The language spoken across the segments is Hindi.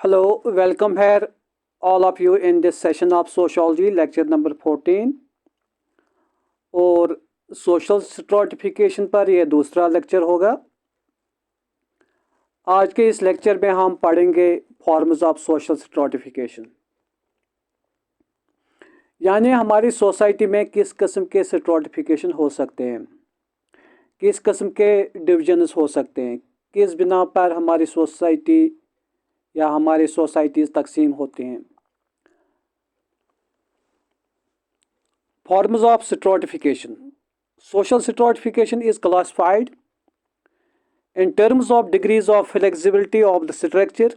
Hello, welcome here all of you in this session of sociology lecture number 14 और सोशल स्ट्रैटिफिकेशन पर यह दूसरा लेक्चर होगा। आज के इस लेक्चर में हम पढ़ेंगे फॉर्म्स ऑफ सोशल स्ट्रैटिफिकेशन, यानी हमारी सोसाइटी में किस किस्म के स्ट्रैटिफिकेशन हो सकते हैं, किस किस्म के डिविजन्स हो सकते हैं, किस बिना पर हमारी सोसाइटी या हमारी सोसाइटीज़ तकसीम होती हैं। Forms of stratification. Social stratification is classified in terms of degrees of flexibility of the structure,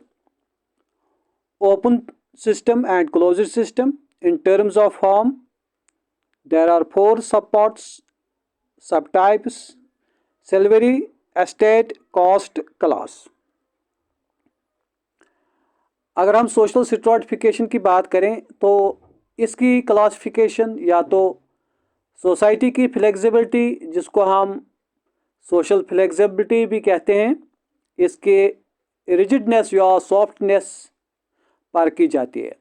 open system and closed system. In terms of form, there are four subparts, subtypes: salary, estate, caste, class. अगर हम सोशल स्ट्रैटिफिकेशन की बात करें तो इसकी क्लासिफिकेशन या तो सोसाइटी की फ्लेक्सिबिलिटी, जिसको हम सोशल फ्लेक्सिबिलिटी भी कहते हैं, इसके रिजिडनेस या सॉफ्टनेस पर की जाती है।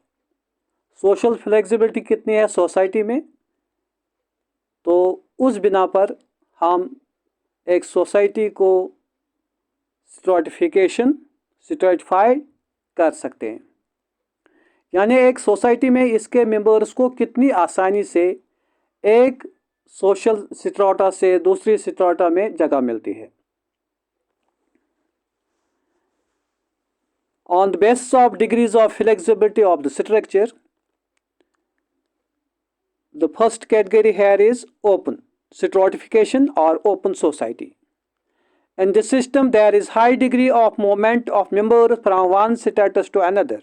सोशल फ्लेक्सिबिलिटी कितनी है सोसाइटी में, तो उस बिना पर हम एक सोसाइटी को स्ट्रैटिफाई कर सकते हैं। यानी एक सोसाइटी में इसके मेंबर्स को कितनी आसानी से एक सोशल स्ट्राटा से दूसरी स्ट्राटा में जगह मिलती है। On the basis of degrees of flexibility of the structure, the first category here is open stratification और open society. In this system, there is high degree of movement of members from one status to another.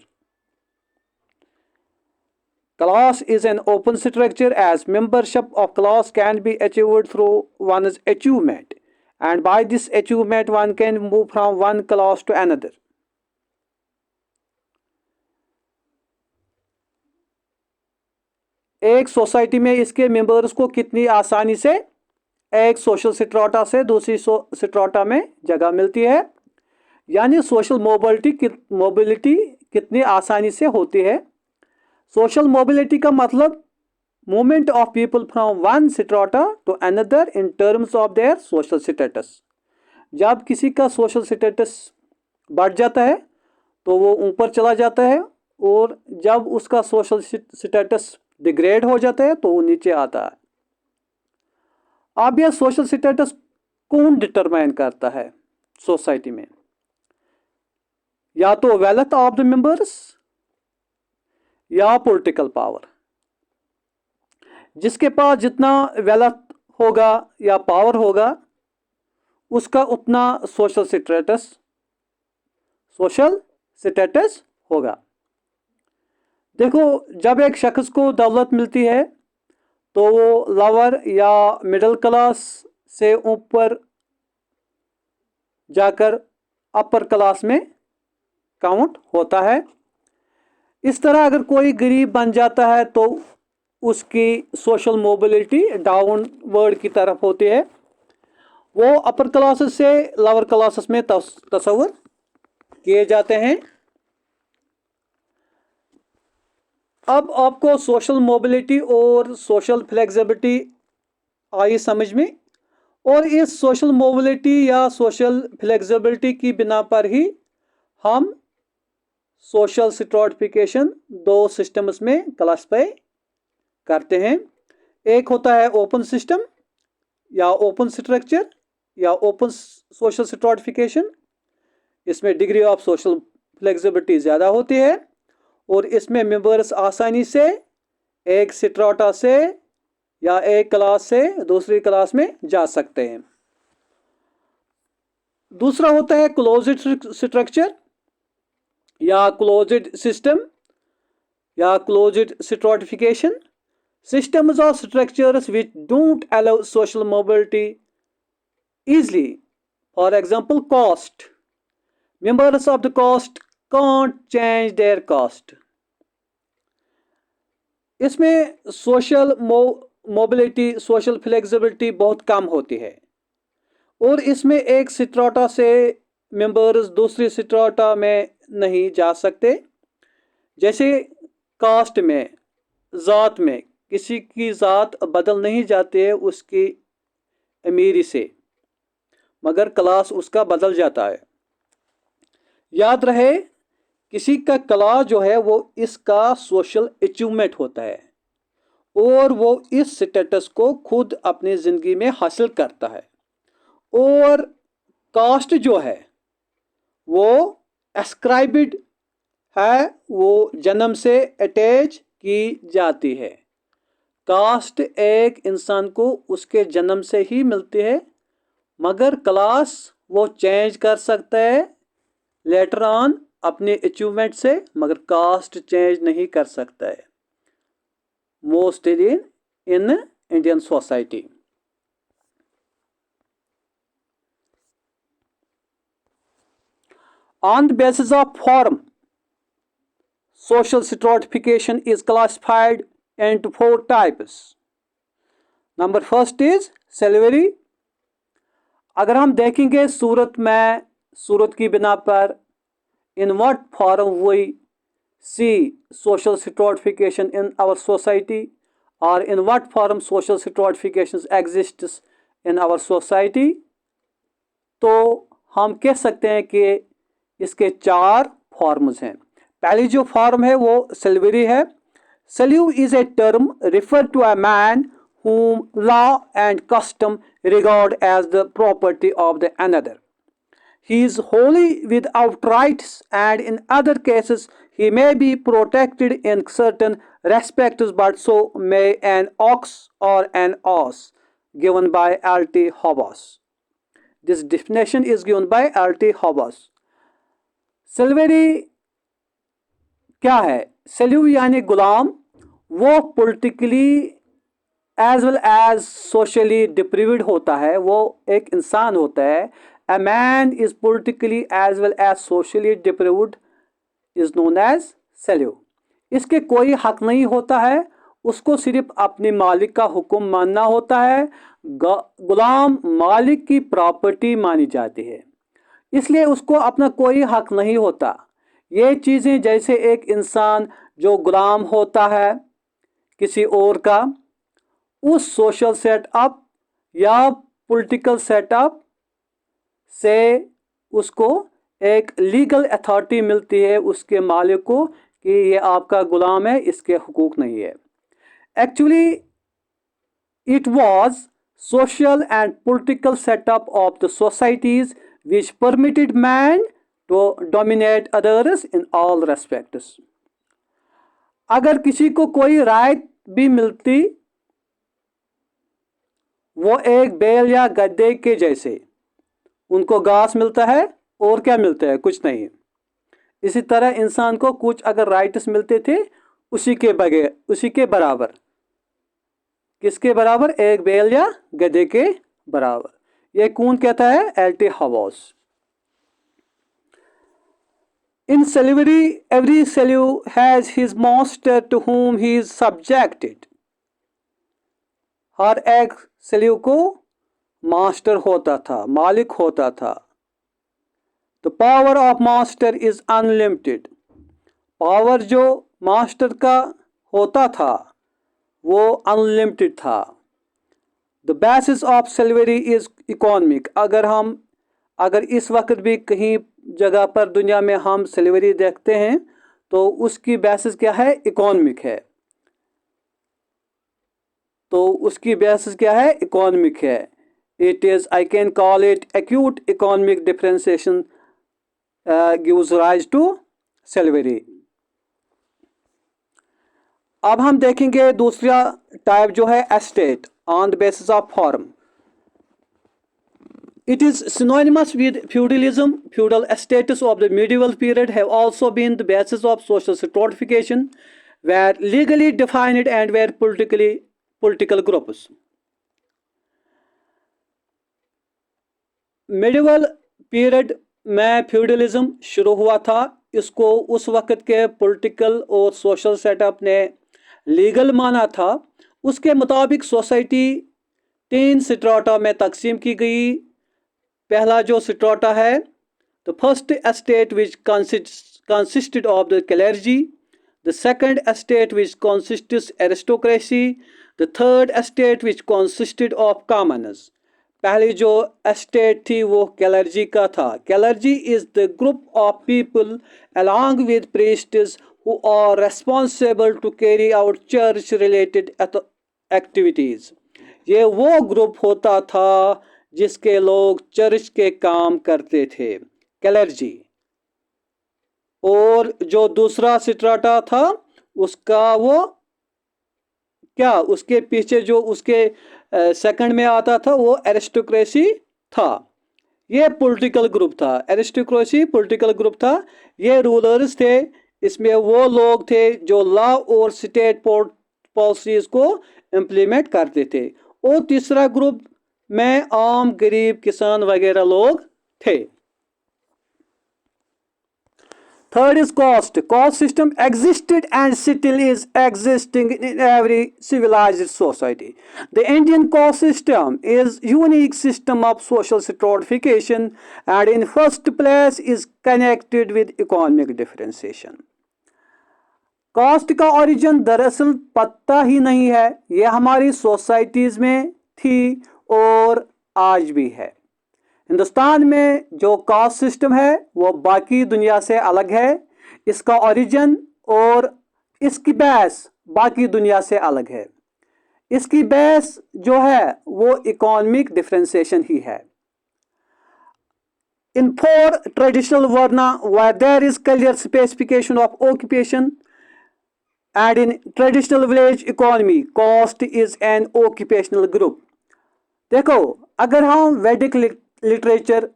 Class is an open structure, as membership of class can be achieved through one's achievement, and by this achievement one can move from one class to another. एक सोसाइटी में इसके मेंबर्स को कितनी आसानी से एक सोशल स्ट्राटा से दूसरी स्ट्राटा में जगह मिलती है, यानी सोशल मोबिलिटी कितनी आसानी से होती है। सोशल मोबिलिटी का मतलब movement of people from one strata to another in terms of their social status. जब किसी का सोशल स्टेटस बढ़ जाता है तो वो ऊपर चला जाता है, और जब उसका सोशल स्टेटस डिग्रेड हो जाता है तो वो नीचे आता है। अब यह सोशल स्टेटस कौन डिटरमाइन करता है सोसाइटी में? या तो वेल्थ ऑफ द मेंबर्स या पॉलिटिकल पावर। जिसके पास जितना वेल्थ होगा या पावर होगा उसका उतना सोशल स्टेटस होगा। देखो, जब एक शख्स को दौलत मिलती है तो वो लोअर या मिडिल क्लास से ऊपर जाकर अपर क्लास में काउंट होता है। इस तरह अगर कोई गरीब बन जाता है तो उसकी सोशल मोबिलिटी डाउनवर्ड की तरफ होती है, वो अपर क्लासेस से लोअर क्लासेस में तस्वर किए जाते हैं। अब आपको सोशल मोबिलिटी और सोशल फ्लेक्सिबिलिटी आई समझ में, और इस सोशल मोबिलिटी या सोशल फ्लेक्सिबिलिटी की बिना पर ही हम सोशल स्ट्रैटिफिकेशन दो सिस्टम्स में क्लासिफाई करते हैं। एक होता है ओपन सिस्टम या ओपन स्ट्रक्चर या ओपन सोशल स्ट्रैटिफिकेशन। इसमें डिग्री ऑफ सोशल फ्लेक्सिबिलिटी ज़्यादा होती है और इसमें मेंबर्स आसानी से एक स्ट्राटा से या एक क्लास से दूसरी क्लास में जा सकते हैं। दूसरा होता है क्लोज्ड स्ट्रक्चर या क्लोज्ड सिस्टम या क्लोज्ड स्ट्रैटिफिकेशन। सिस्टम्स और structures which don't allow social mobility easily. For example, caste. Members of the caste can't change their caste. इसमें सोशल मोबिलिटी, सोशल फ्लेक्सिबिलिटी बहुत कम होती है, और इसमें एक स्ट्राटा से मेंबर्स दूसरी स्ट्राटा में नहीं जा सकते। जैसे कास्ट में, ज़ात में किसी की ज़ात बदल नहीं जाती है उसकी अमीरी से, मगर क्लास उसका बदल जाता है। याद रहे, किसी का क्लास जो है वो इसका सोशल अचीवमेंट होता है और वो इस स्टेटस को खुद अपनी ज़िंदगी में हासिल करता है। और कास्ट जो है वो एस्क्राइब्ड है, वो जन्म से अटैच की जाती है। कास्ट एक इंसान को उसके जन्म से ही मिलती है, मगर क्लास वो चेंज कर सकता है लेटर ऑन अपने अचीवमेंट से, मगर कास्ट चेंज नहीं कर सकता है mostly in Indian society. On the basis of form, social stratification is classified into 4 types. Number first is salary. अगर हम देखेंगे सूरत में, सूरत की बिना पर in what form we see social stratification in our society, or in what form social stratifications exists in our society, तो हम कह सकते हैं कि इसके 4 फॉर्म्स हैं। पहली जो फॉर्म है वो सल्वरी है। Slave is a term refer to a man whom law and custom regard as the property of the another. He is wholly without rights, and in other cases he may be protected in certain respects, but so may an ox or an ass, given by L.T. Hobbes. This definition is given by L.T. Hobbes. Slavery क्या है? सल्यू यानी गुलाम, वो politically as well as socially deprived होता है, वो एक इंसान होता है। A man is politically as well as socially deprived is known as slave. इसके कोई हक नहीं होता है, उसको सिर्फ अपने मालिक का हुक्म मानना होता है। गुलाम मालिक की प्रॉपर्टी मानी जाती है, इसलिए उसको अपना कोई हक नहीं होता। ये चीज़ें जैसे एक इंसान जो गुलाम होता है किसी और का, उस सोशल सेटअप या पॉलिटिकल सेटअप से उसको एक लीगल अथॉरिटी मिलती है उसके मालिक को कि ये आपका गुलाम है, इसके हुकूक नहीं है। Actually it was social and political setup of the societies which permitted man to dominate others in all respects. अगर किसी को कोई राइट भी मिलती, वो एक बैल या गधे के जैसे, उनको घास मिलता है और क्या मिलता है? कुछ नहीं। इसी तरह इंसान को कुछ अगर राइट्स मिलते थे उसी के बगैर, उसी के बराबर। किसके बराबर? एक बैल या गधे के बराबर। ये कौन कहता है? LT. हॉबस। In slavery, every slave has his master to whom he is subjected. हर एक स्लेव को मास्टर होता था, मालिक होता था। The power of master is unlimited. Power जो मास्टर का होता था वो अनलिमिटेड था। The basis of slavery is economic. अगर इस वक्त भी कहीं जगह पर दुनिया में हम स्लेवरी देखते हैं तो उसकी बेसिस क्या है? इकोनॉमिक है। तो उसकी बेसिस क्या है? इकोनॉमिक है। It is, I can call it acute economic differentiation gives rise to slavery. अब हम देखेंगे दूसरा टाइप जो है estate on the basis of form. It is synonymous with feudalism. Feudal estates of the medieval period have also been the basis of social stratification, were legally defined and were political groups. Medieval period में feudalism शुरू हुआ था। इसको उस वक्त के political और social setup ने legal माना था। उसके मुताबिक सोसाइटी 3 स्ट्राटा में तकसीम की गई। पहला जो स्ट्राटा है, the first estate which consisted of the clergy, the second estate which consists aristocracy, the third estate which consisted of commoners. पहली जो estate थी वो clergy का था. Clergy is the group of people along with priests who are responsible to carry out church related activities. ये वो ग्रुप होता था जिसके लोग चर्च के काम करते थे, क्लर्जी. और जो दूसरा स्ट्राटा था उसका वो क्या, उसके पीछे जो उसके सेकंड में आता था वो एरिस्टोक्रेसी था. ये पॉलिटिकल ग्रुप था. एरिस्टोक्रेसी पॉलिटिकल ग्रुप था. ये रूलर्स थे. इसमें वो लोग थे जो लॉ और स्टेट पॉलिसीज को इम्प्लीमेंट करते थे. और तीसरा ग्रुप में आम गरीब किसान वगैरह लोग थे. Third is caste. Caste system existed and still is existing in every civilized society. The Indian caste system is unique system of social stratification and in first place is connected with economic differentiation. Caste का ओरिजिन दरअसल पता ही नहीं है. यह हमारी सोसाइटीज में थी और आज भी है. हिंदुस्तान में जो कास्ट सिस्टम है वो बाकी दुनिया से अलग है. इसका ओरिजिन और इसकी बेस बाकी दुनिया से अलग है. इसकी बेस जो है वो इकोनॉमिक डिफरेंशिएशन ही है. In four traditional varna where there is clear specification of occupation and in traditional village economy caste is an occupational group. देखो, अगर हम वैदिक लिटरेचर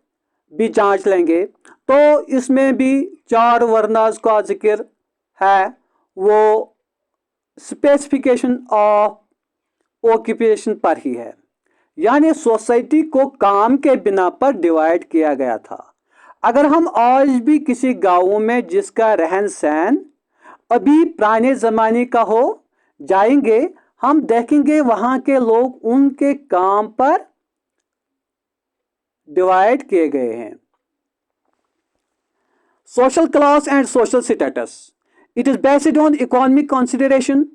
भी जांच लेंगे तो इसमें भी चार वर्नास का जिक्र है. वो स्पेसिफिकेशन ऑफ ऑक्यूपेशन पर ही है. यानी सोसाइटी को काम के बिना पर डिवाइड किया गया था. अगर हम आज भी किसी गांव में जिसका रहन सहन अभी पुराने ज़माने का हो जाएंगे, हम देखेंगे वहाँ के लोग उनके काम पर डिवाइड किए गए हैं. Social class and social status. It is based on economic consideration.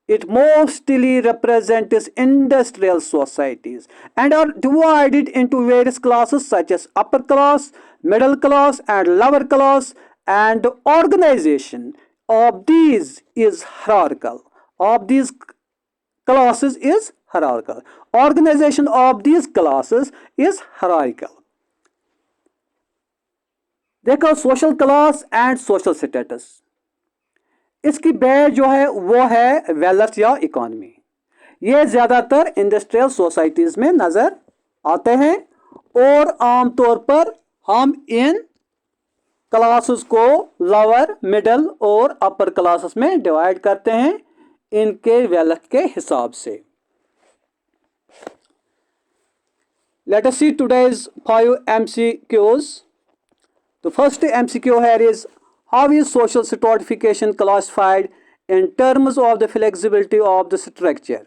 It mostly represents industrial societies and are divided into various classes such as upper class, middle class and lower class, and the organization of these is hierarchical. Of these classes is hierarchical. Organization of these classes is hierarchical. देखो, social class and social status, इसकी बेस जो है वो है वेल्थ या इकोनॉमी. ये ज़्यादातर इंडस्ट्रियल सोसाइटीज़ में नज़र आते हैं और आमतौर पर हम इन क्लासेस को लोअर, मिडल और अपर क्लासेस में डिवाइड करते हैं इनके वेल्थ के हिसाब से. Let us see today's 5 MCQs. The first MCQ here is, how is social stratification classified in terms of the flexibility of the structure?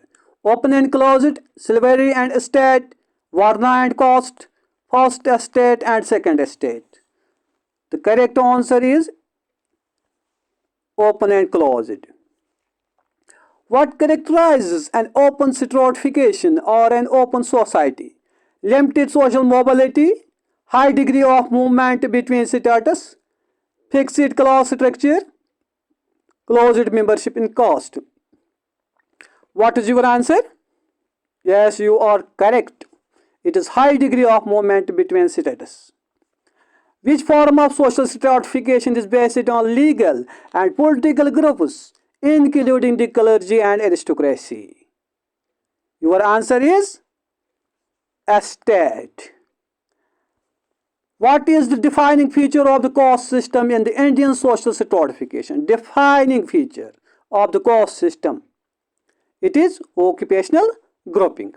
Open and closed, salary and estate, varna and caste, first estate and second estate. The correct answer is open and closed. What characterizes an open stratification or an open society? Limited social mobility, high degree of movement between status, fixed class structure, closed membership in caste. What is your answer? Yes, you are correct. It is high degree of movement between status. Which form of social stratification is based on legal and political groups, including the clergy and aristocracy? Your answer is estate. What is the defining feature of the caste system in the Indian social stratification? Defining feature of the caste system. It is occupational grouping.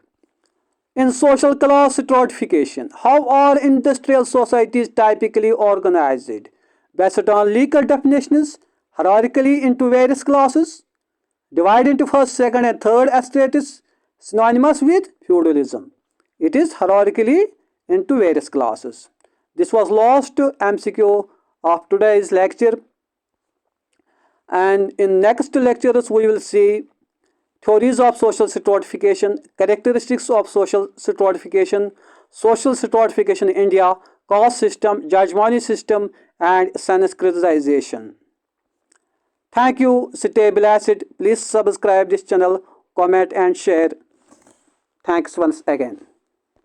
In social class stratification, how are industrial societies typically organized? Based on legal definitions, hierarchically into various classes, divided into first, second and third estates, synonymous with feudalism. It is hierarchically into various classes. This was last MCQ of today's lecture. And in next lectures, we will see theories of social stratification, characteristics of social stratification in India, caste system, Jajmani system, and Sanskritization. Thank you. Stay blessed. Please subscribe this channel, comment and share. Thanks once again.